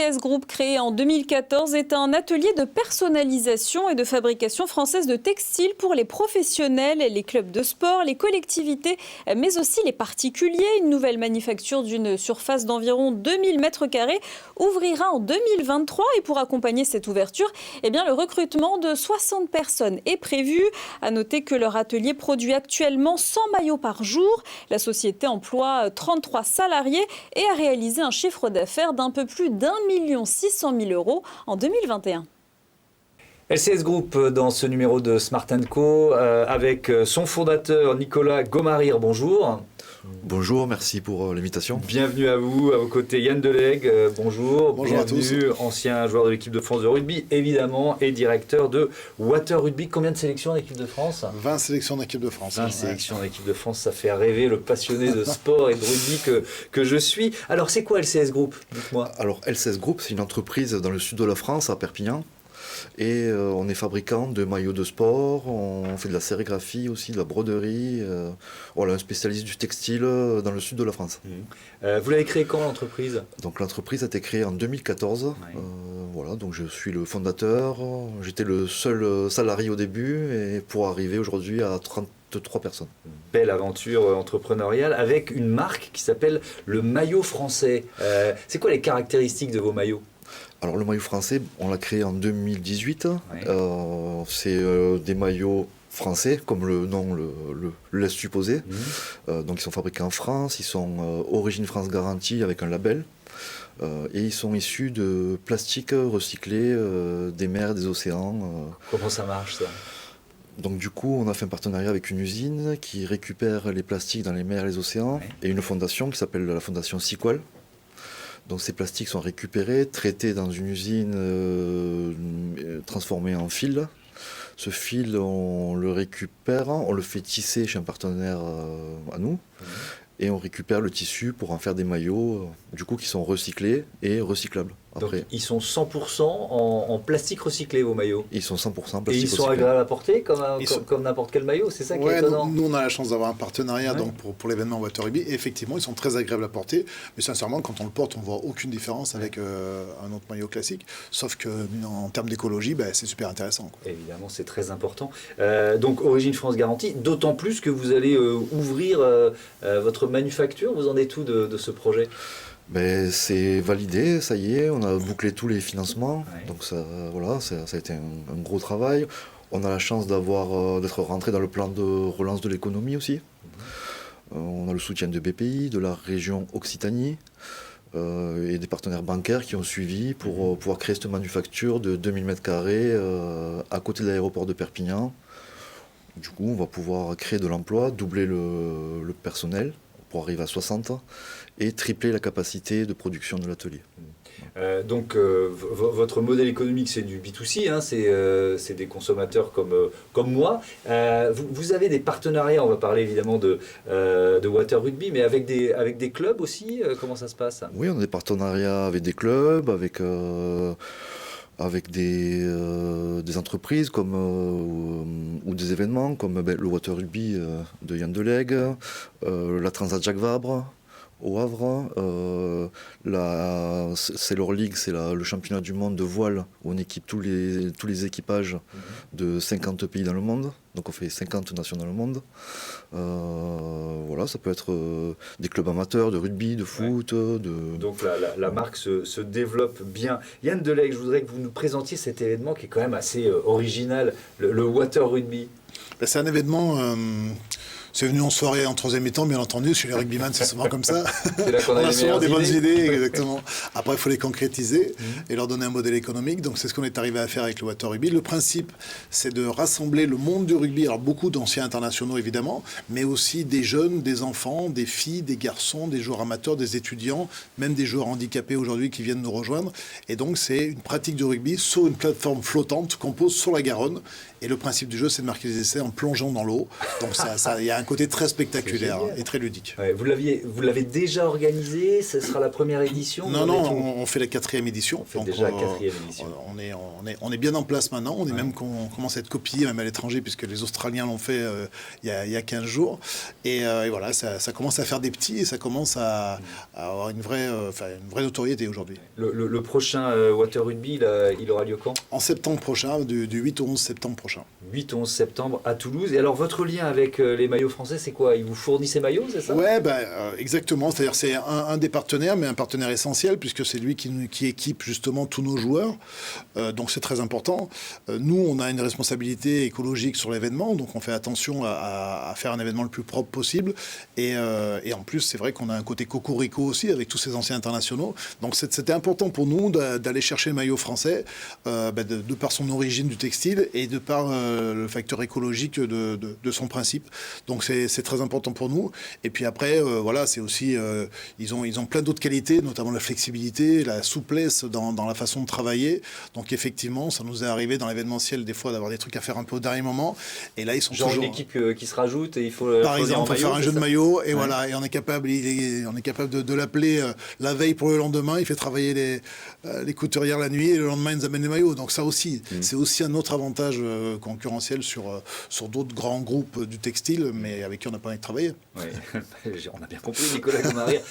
LCS Group, créé en 2014, est un atelier de personnalisation et de fabrication française de textiles pour les professionnels, les clubs de sport, les collectivités, mais aussi les particuliers. Une nouvelle manufacture d'une surface d'environ 2000 m² ouvrira en 2023 et pour accompagner cette ouverture, le recrutement de 60 personnes est prévu. À noter que leur atelier produit actuellement 100 maillots par jour. La société emploie 33 salariés et a réalisé un chiffre d'affaires d'un peu plus d'1 600 000 € en 2021. LCS Group dans ce numéro de Smart & Co avec son fondateur Nicolas Gomarir. Bonjour. Bonjour, merci pour l'invitation. Bienvenue à vous, à vos côtés Yann Delegue, bonjour. Bonjour à tous. Ancien joueur de l'équipe de France de rugby, évidemment, et directeur de Water Rugby. Combien de sélections en équipe de France ? 20 sélections en équipe de France. 20 sélections en équipe de France, ça fait rêver le passionné de sport et de rugby que je suis. Alors, c'est quoi LCS Group ? Dites-moi. Alors, LCS Group, c'est une entreprise dans le sud de la France, à Perpignan. Et on est fabricant de maillots de sport, on fait de la sérigraphie aussi, de la broderie. Voilà, un spécialiste du textile dans le sud de la France. Vous l'avez créé quand l'entreprise ? Donc l'entreprise a été créée en 2014. Ouais. Voilà, donc je suis le fondateur. J'étais le seul salarié au début et pour arriver aujourd'hui à 33 personnes. Belle aventure entrepreneuriale avec une marque qui s'appelle le maillot français. C'est quoi les caractéristiques de vos maillots ? Alors le maillot français, on l'a créé en 2018. Ouais. C'est des maillots français, comme le nom le laisse supposer. Donc ils sont fabriqués en France, ils sont Origine France Garantie avec un label. Et ils sont issus de plastique recyclé des mers, des océans. Comment ça marche ça ? Donc du coup, on a fait un partenariat avec une usine qui récupère les plastiques dans les mers et les océans, et une fondation qui s'appelle la fondation Sequal. Donc ces plastiques sont récupérés, traités dans une usine, transformés en fil. Ce fil, on le récupère, on le fait tisser chez un partenaire à nous. Et on récupère le tissu pour en faire des maillots, du coup, qui sont recyclés et recyclables. Après. Donc, ils sont 100% en plastique recyclé, vos maillots ? Ils sont 100% plastique recyclé. Et ils sont recyclé. Agréables à porter, comme n'importe quel maillot, c'est ça qui est étonnant ? Nous, on a la chance d'avoir un partenariat donc pour l'événement Water Rugby. Et effectivement, ils sont très agréables à porter. Mais sincèrement, quand on le porte, on ne voit aucune différence avec un autre maillot classique. Sauf qu'en termes d'écologie, c'est super intéressant. Quoi. Évidemment, c'est très important. Donc, Origine France Garantie, d'autant plus que vous allez ouvrir votre manufacture. Vous en êtes où de ce projet ? C'est validé, ça y est, on a bouclé tous les financements, donc ça a été un gros travail. On a la chance d'être rentré dans le plan de relance de l'économie aussi. On a le soutien de BPI, de la région Occitanie et des partenaires bancaires qui ont suivi pour pouvoir créer cette manufacture de 2000 m² à côté de l'aéroport de Perpignan. Du coup, on va pouvoir créer de l'emploi, doubler le personnel pour arriver à 60 et tripler la capacité de production de l'atelier. Donc votre modèle économique c'est du B2C, hein, c'est des consommateurs comme moi. Vous avez des partenariats, on va parler évidemment de Water Rugby, mais avec des clubs aussi, comment ça se passe ? Oui, on a des partenariats avec des clubs, avec des entreprises ou des événements comme le Water Rugby de Yann Delegue, la Transat Jacques Vabre au Havre, c'est leur ligue, c'est le championnat du monde de voile où on équipe tous les équipages de 50 pays dans le monde. Donc on fait 50 nations dans le monde. Voilà, ça peut être des clubs amateurs de rugby, de foot. Donc la marque se développe bien. Yann Delegue, je voudrais que vous nous présentiez cet événement qui est quand même assez original, le Water Rugby. C'est un événement... C'est venu en soirée en troisième mi-temps, bien entendu. Chez les rugbyman, c'est souvent comme ça. C'est là qu'on a souvent des bonnes idées, exactement. Après, il faut les concrétiser et leur donner un modèle économique. Donc, c'est ce qu'on est arrivé à faire avec le Water Rugby. Le principe, c'est de rassembler le monde du rugby. Alors, beaucoup d'anciens internationaux, évidemment, mais aussi des jeunes, des enfants, des filles, des garçons, des joueurs amateurs, des étudiants, même des joueurs handicapés aujourd'hui qui viennent nous rejoindre. Et donc, c'est une pratique du rugby sur une plateforme flottante qu'on pose sur la Garonne. Et le principe du jeu, c'est de marquer les essais en plongeant dans l'eau. Donc, il y a un côté très spectaculaire C'est génial. et très ludique. Ouais, vous l'avez déjà organisé? Ce sera la première édition? Non, on fait la 4e édition. On fait déjà la 4e édition. On est bien en place maintenant. On est même qu'on commence à être copié, même à l'étranger, puisque les Australiens l'ont fait il y a 15 jours. Et voilà, ça commence à faire des petits et ça commence à avoir une vraie notoriété aujourd'hui. Le prochain Water Rugby, il aura lieu quand? En septembre prochain, du 8 au 11 septembre prochain. 8 au 11 septembre à Toulouse. Et alors, votre lien avec les maillots français, c'est quoi? Il vous fournit ces maillots, c'est ça? Ouais, exactement. C'est-à-dire c'est un des partenaires, mais un partenaire essentiel, puisque c'est lui qui équipe justement tous nos joueurs. Donc c'est très important. Nous, on a une responsabilité écologique sur l'événement, donc on fait attention à faire un événement le plus propre possible. Et en plus, c'est vrai qu'on a un côté cocorico aussi, avec tous ces anciens internationaux. Donc c'était important pour nous d'aller chercher le maillot français, de par son origine du textile et de par le facteur écologique de son principe. Donc c'est très important pour nous. Et puis après, voilà, c'est aussi, ils ont plein d'autres qualités, notamment la flexibilité, la souplesse dans la façon de travailler. Donc effectivement, ça nous est arrivé dans l'événementiel des fois d'avoir des trucs à faire un peu au dernier moment. Et là, ils sont genre toujours... une équipe qui se rajoute et il faut... Par exemple, on va faire un jeu de maillot et voilà, et on est capable de l'appeler la veille pour le lendemain. Il fait travailler les couturières la nuit et le lendemain, ils nous amènent les maillots. Donc ça aussi, c'est aussi un autre avantage concurrentiel sur d'autres grands groupes du textile, mais avec qui on n'a pas envie de travailler. Oui, on a bien compris, Nicolas Gomarrière.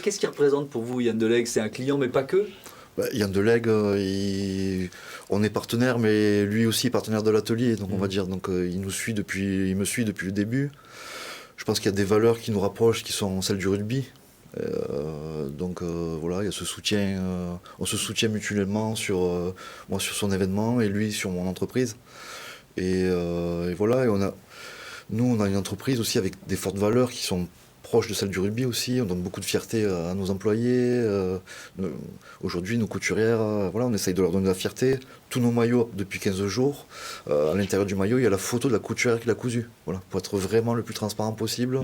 Qu'est-ce qu'il représente pour vous, Yann Delegue? C'est un client, mais pas que? Yann Delegue, on est partenaire, mais lui aussi partenaire de l'atelier, donc on va dire. Donc il me suit depuis le début. Je pense qu'il y a des valeurs qui nous rapprochent, qui sont celles du rugby. Donc voilà, il y a ce soutien, on se soutient mutuellement moi sur son événement et lui sur mon entreprise. Et voilà, nous on a une entreprise aussi avec des fortes valeurs qui sont proches de celles du rugby aussi. On donne beaucoup de fierté à nos employés. Aujourd'hui, nos couturières, voilà, on essaye de leur donner de la fierté. Tous nos maillots, depuis 15 jours, à l'intérieur du maillot, il y a la photo de la couturière qui l'a cousu. Voilà, pour être vraiment le plus transparent possible.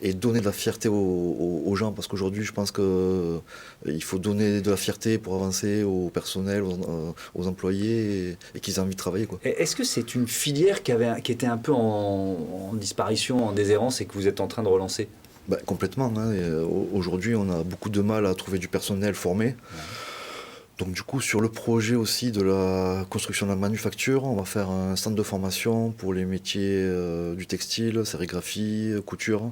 Et donner de la fierté aux gens, parce qu'aujourd'hui, je pense qu'il faut donner de la fierté pour avancer au personnel, aux employés, et qu'ils aient envie de travailler, quoi. Est-ce que c'est une filière qui était un peu en disparition, en déshérence, et que vous êtes en train de relancer? Complètement. Hein. Aujourd'hui, on a beaucoup de mal à trouver du personnel formé. Donc du coup, sur le projet aussi de la construction de la manufacture, on va faire un centre de formation pour les métiers du textile, sérigraphie, couture,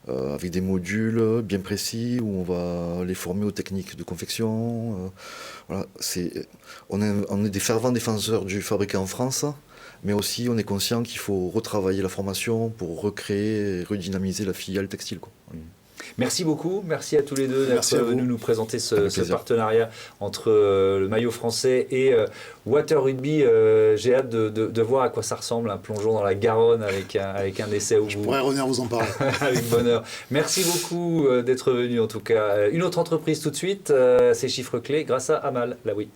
avec des modules bien précis où on va les former aux techniques de confection. Voilà, on est des fervents défenseurs du fabriqué en France, mais aussi on est conscient qu'il faut retravailler la formation pour recréer et redynamiser la filiale textile, quoi. Merci beaucoup, merci à tous les deux d'être venus nous présenter ce partenariat entre le maillot français et Water Rugby. J'ai hâte de voir à quoi ça ressemble, un plongeon dans la Garonne avec un essai au bout. Je pourrais revenir vous en parler. Avec bonheur. Merci beaucoup d'être venu en tout cas. Une autre entreprise tout de suite, c'est Chiffres Clés grâce à Amal. Là oui.